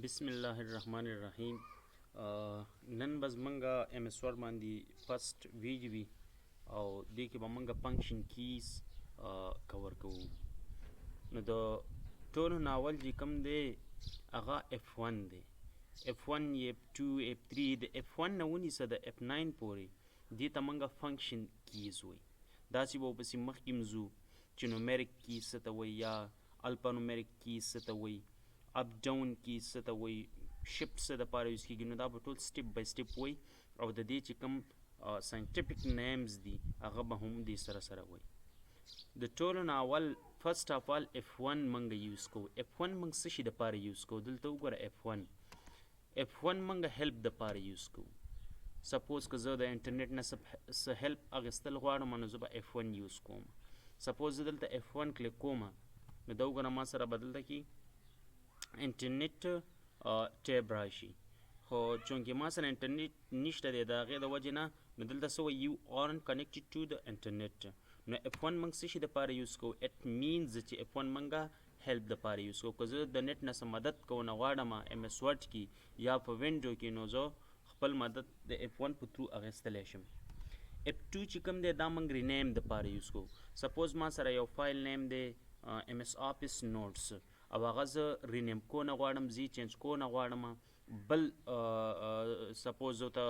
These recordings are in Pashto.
بسم الله الرحمن الرحیم. نن به زمونږ ایم اس ورډ باندې فرست ویډیو وي او دې کې به مونږ فنکشن کیز کور کوو. نو د ټولو ناول چې کوم دی هغه F1 دی. F1 F2 F3 د F1 نه ونیسه د F9 پورې دې ته مونږ فنکشن کیز وایي. داسې به ورپسې مخکې ځو چې نومیریک کیز څه ته وایي یا الفانومیریک کیز څه ته وایي، اپ ډاون کی څه ته وایي، شفټ څه دپاره یوز کېږي. نو دا به ټول سټپ بای سټپ وایي او د دې چې کوم ساینټیفیک نیمز دي هغه به هم دې سره سره وایي. د ټولو ناول فرست آف آل F1 مونږ یوز کوو. F1 مونږ څه شي دپاره یوز کوو؟ دلته وګوره F1 مونږ هیلپ دپاره یوز کوو. سپوز که زه د انټرنیټ نه څه هیلپ اخیستل غواړم نو زه به F1 یوز کوم. سپوز زه دلته F1 کلیک کوم نو دا وګوره ما سره به دلته کې انټرنیټ ټیب راشي، خو چونکې ما سره انټرنیټ نشته دی د هغې د وجې نه نو دلته څه وایي یو آرنټ کنیکټډ ټو د انټرنیټ. نو F1 موږ څه شي دپاره یوز کوو؟ اټ مینز چې F1 موږ هیلپ دپاره یوز کوو. که زه د نیټ نه څه مدد کوونه غواړم ایم اس ورډ کې یا په وینډو کې نو زه خپل مدد د F1 په تھرو اخیستلی شم. F2 چې کوم دی دا موږ رینیم دپاره یوز کوو. سپوز ما سره یو فایل نیم دی ایم اس آفیس نوټس او هغه زه رینیم کونه غواړم، زه چینج کونه غواړم، بل سپوز زه ته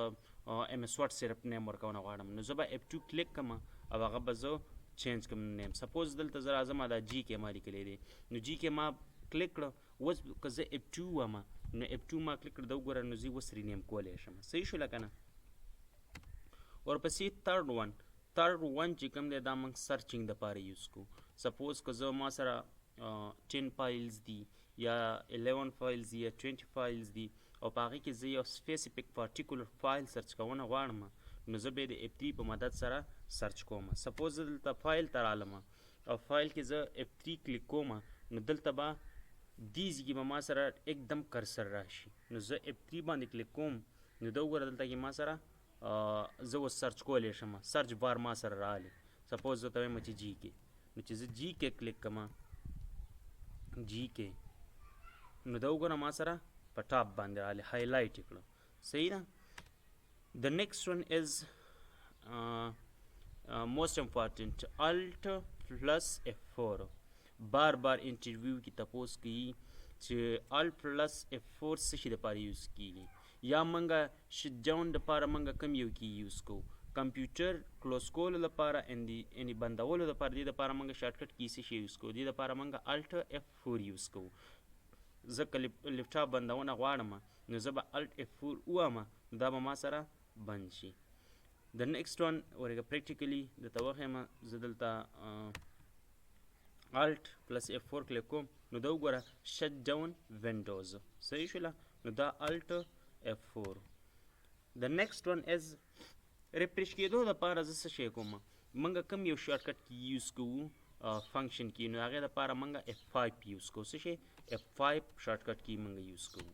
ایم اس ورډ صرف نیم ورکونه غواړم نو زه به F2 کلیک کړم او هغه به زه چینج کړم نیم. سپوز دلته زه راځم دا جی کې ما لیکلی دی نو جی کې ما کلیک کړه، اوس که زه F2 وم نو F2 ما کلیک کړه دا وګوره نو زه اوس رینیم کولی شم. صحیح شوله که نه؟ ورپسې تھرډ ون چې کوم دی دا موږ سرچینګ دپاره یوز کوو. سپوز که زه ما سره 10 فایلز دي یا 11 فایلز دي یا 20 فایلز دي او په هغې کې زه یو سپیسیفیک پارټیکولر فایل سرچ کونه غواړم نو زه به د F3 په مدد سره سرچ کوم. سپوز زه دلته فایل ته رالم او فایل کې زه F3 کلیک کوم نو دلته به دې ځای کې به ما سره एकदम کرسر راشي نو زه F3 باندې کلیک کوم نو دا وګوره دلته کې ما سره زه اوس سرچ کولی شم، سرچ بار ما سره راغلی. سپوز زه ته وایم چې جی کې نو چې زه جی کې کلیک کړم جی کې نو دا وګوره ما سره په ټاپ باندې راغلی، هایلایټ یې کړه. صحیح ده؟ د نیکسټ ون از موسٹ امپارټنټ الټ پلس F4. بار انټرویو کې تپوس کوي چې الټ پلس F4 څه شي دپاره یوز کېږي یا موږ شټ ډاون دپاره موږ کوم یو کې یوز کوو؟ کمپیوټر کلوز کولو لپاره یعنې بندولو لپاره دې دپاره موږ شارټکټ کی څه شی یوز کوو؟ دې دپاره موږ الټ F4 یوز کوو. زه که لیپټاپ بندونه غواړم نو زه به الټ F4 ووهم نو دا به ما سره بند شي. د نیکسټ ون ورګه پریکټیکلي درته وښیم. زه دلته الټ پلس F4 کلیک کوم نو دا وګوره شټ ډاون وینډوز. صحیح شوله؟ نو دا الټ F4. د نیکسټ ون از ریفریش کېدو دپاره زه څه شی کوم؟ موږ کوم یو شارټکټ کې یوز کوو فنکشن کې نو هغې دپاره موږ F5 یوز کوو. څه شی؟ F5 شارټکټ کې موږ یوز کوو.